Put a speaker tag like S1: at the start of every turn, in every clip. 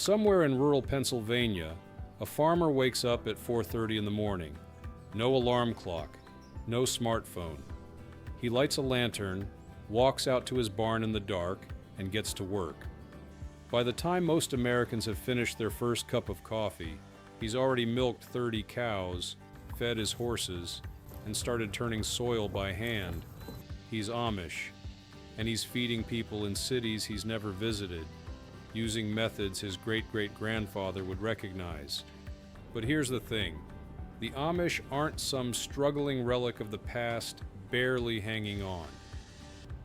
S1: Somewhere in rural Pennsylvania, a farmer wakes up at 4:30 in the morning. No alarm clock, no smartphone. He lights a lantern, walks out to his barn in the dark, and gets to work. By the time most Americans have finished their first cup of coffee, he's already milked 30 cows, fed his horses, and started turning soil by hand. He's Amish, and he's feeding people in cities he's never visited, using methods his great-great-grandfather would recognize. But here's the thing. The Amish aren't some struggling relic of the past, barely hanging on.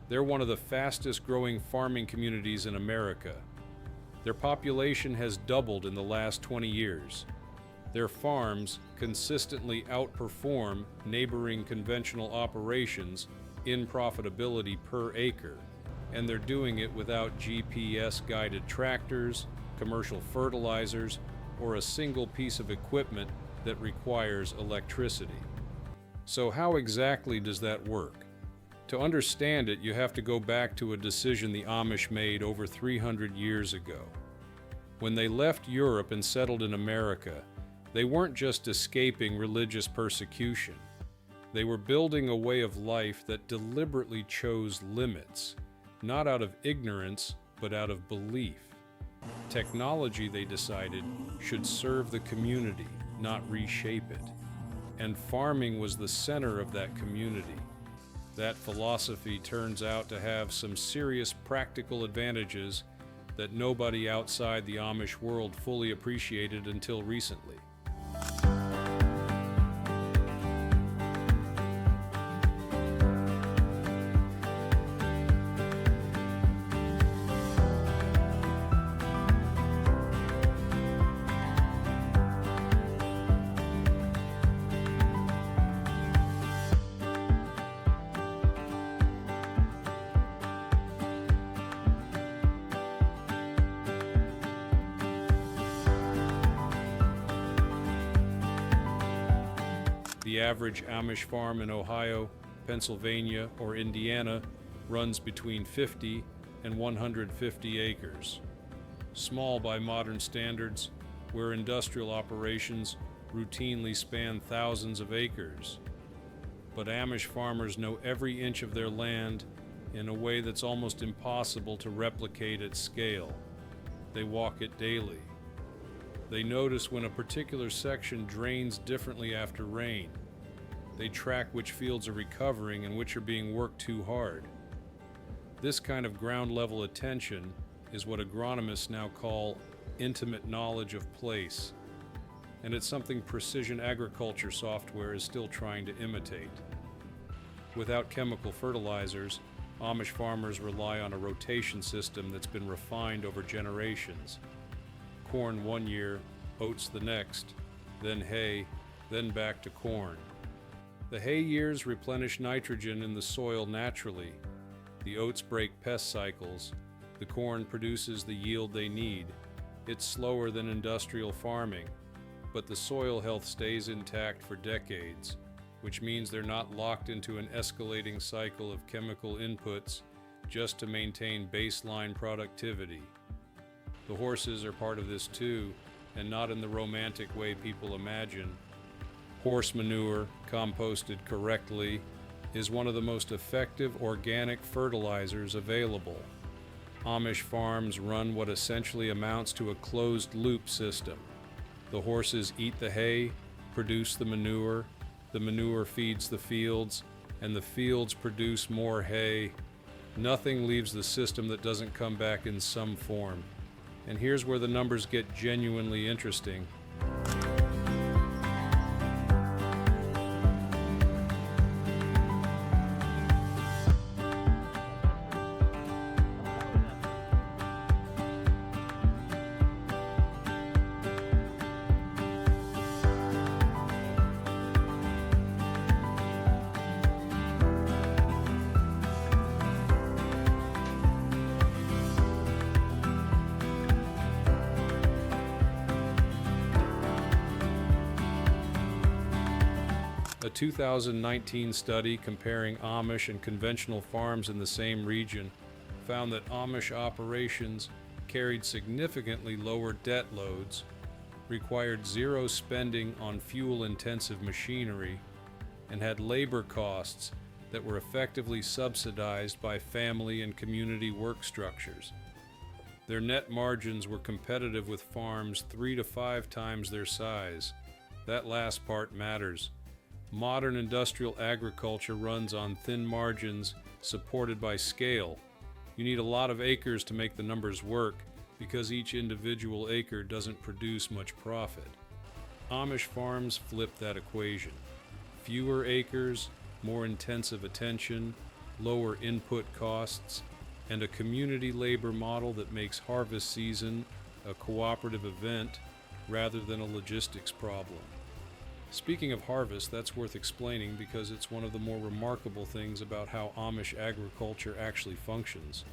S1: They're one of the fastest-growing farming communities in America. Their population has doubled in the last 20 years. Their farms consistently outperform neighboring conventional operations in profitability per acre, and they're doing it without GPS-guided tractors, commercial fertilizers, or a single piece of equipment that requires electricity. So how exactly does that work? To understand it, you have to go back to a decision the Amish made over 300 years ago. When they left Europe and settled in America, they weren't just escaping religious persecution. They were building a way of life that deliberately chose limits, not out of ignorance, but out of belief. Technology, they decided, should serve the community, not reshape it. And farming was the center of that community. That philosophy turns out to have some serious practical advantages that nobody outside the Amish world fully appreciated until recently. The average Amish farm in Ohio, Pennsylvania, or Indiana runs between 50 and 150 acres. Small by modern standards, where industrial operations routinely span thousands of acres. But Amish farmers know every inch of their land in a way that's almost impossible to replicate at scale. They walk it daily. They notice when a particular section drains differently after rain. They track which fields are recovering and which are being worked too hard. This kind of ground-level attention is what agronomists now call intimate knowledge of place, and it's something precision agriculture software is still trying to imitate. Without chemical fertilizers, Amish farmers rely on a rotation system that's been refined over generations. Corn one year, oats the next, then hay, then back to corn. The hay years replenish nitrogen in the soil naturally. The oats break pest cycles. The corn produces the yield they need. It's slower than industrial farming, but the soil health stays intact for decades, which means they're not locked into an escalating cycle of chemical inputs just to maintain baseline productivity. The horses are part of this too, and not in the romantic way people imagine. Horse manure, composted correctly, is one of the most effective organic fertilizers available. Amish farms run what essentially amounts to a closed-loop system. The horses eat the hay, produce the manure feeds the fields, and the fields produce more hay. Nothing leaves the system that doesn't come back in some form. And here's where the numbers get genuinely interesting. A 2019 study comparing Amish and conventional farms in the same region found that Amish operations carried significantly lower debt loads, required zero spending on fuel-intensive machinery, and had labor costs that were effectively subsidized by family and community work structures. Their net margins were competitive with farms 3 to 5 times their size. That last part matters. Modern industrial agriculture runs on thin margins supported by scale. You need a lot of acres to make the numbers work because each individual acre doesn't produce much profit. Amish farms flip that equation. Fewer acres, more intensive attention, lower input costs, and a community labor model that makes harvest season a cooperative event rather than a logistics problem. Speaking of harvest, that's worth explaining because it's one of the more remarkable things about how Amish agriculture actually functions.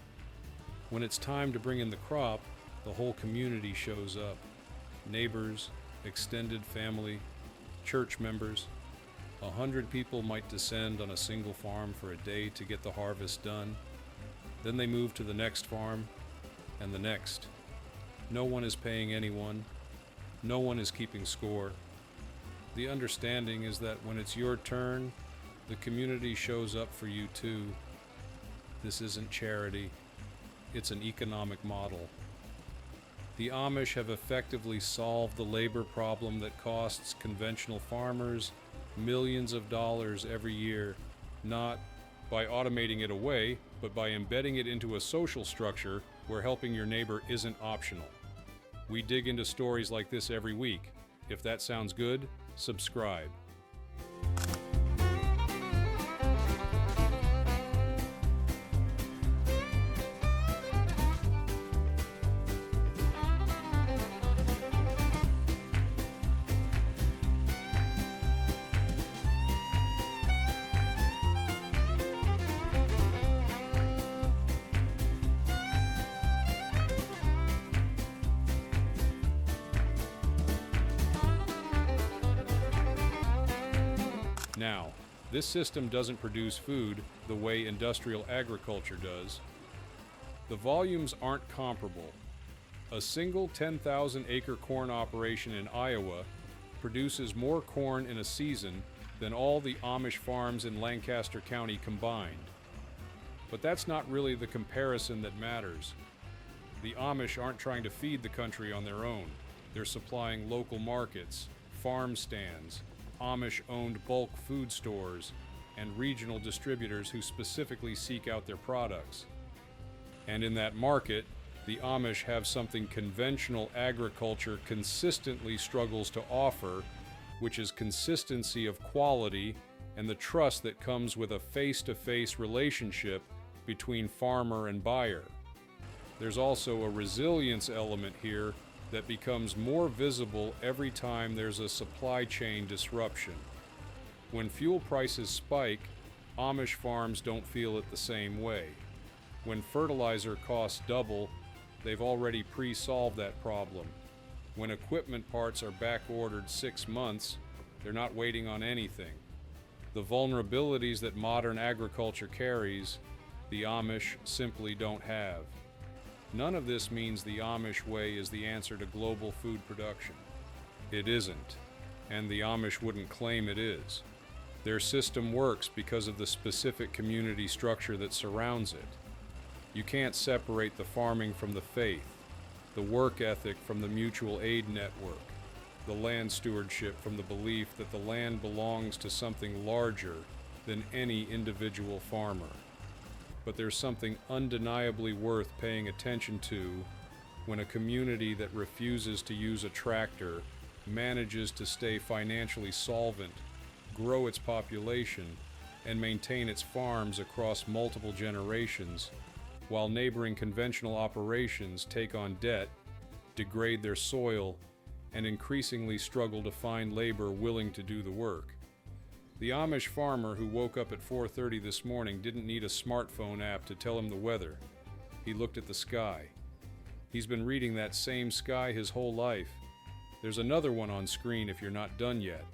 S1: When it's time to bring in the crop, the whole community shows up. Neighbors, extended family, church members. 100 people might descend on a single farm for a day to get the harvest done. Then they move to the next farm, and the next. No one is paying anyone. No one is keeping score. The understanding is that when it's your turn, the community shows up for you too. This isn't charity. It's an economic model. The Amish have effectively solved the labor problem that costs conventional farmers millions of dollars every year, not by automating it away, but by embedding it into a social structure where helping your neighbor isn't optional. We dig into stories like this every week. If that sounds good, subscribe. Now, this system doesn't produce food the way industrial agriculture does. The volumes aren't comparable. A single 10,000-acre corn operation in Iowa produces more corn in a season than all the Amish farms in Lancaster County combined. But that's not really the comparison that matters. The Amish aren't trying to feed the country on their own. They're supplying local markets, farm stands, Amish-owned bulk food stores, and regional distributors who specifically seek out their products. And in that market, the Amish have something conventional agriculture consistently struggles to offer, which is consistency of quality and the trust that comes with a face-to-face relationship between farmer and buyer. There's also a resilience element here that becomes more visible every time there's a supply chain disruption. When fuel prices spike, Amish farms don't feel it the same way. When fertilizer costs double, they've already pre-solved that problem. When equipment parts are back-ordered 6 months, they're not waiting on anything. The vulnerabilities that modern agriculture carries, the Amish simply don't have. None of this means the Amish way is the answer to global food production. It isn't, and the Amish wouldn't claim it is. Their system works because of the specific community structure that surrounds it. You can't separate the farming from the faith, the work ethic from the mutual aid network, the land stewardship from the belief that the land belongs to something larger than any individual farmer. But there's something undeniably worth paying attention to when a community that refuses to use a tractor manages to stay financially solvent, grow its population, and maintain its farms across multiple generations, while neighboring conventional operations take on debt, degrade their soil, and increasingly struggle to find labor willing to do the work. The Amish farmer who woke up at 4:30 this morning didn't need a smartphone app to tell him the weather. He looked at the sky. He's been reading that same sky his whole life. There's another one on screen if you're not done yet.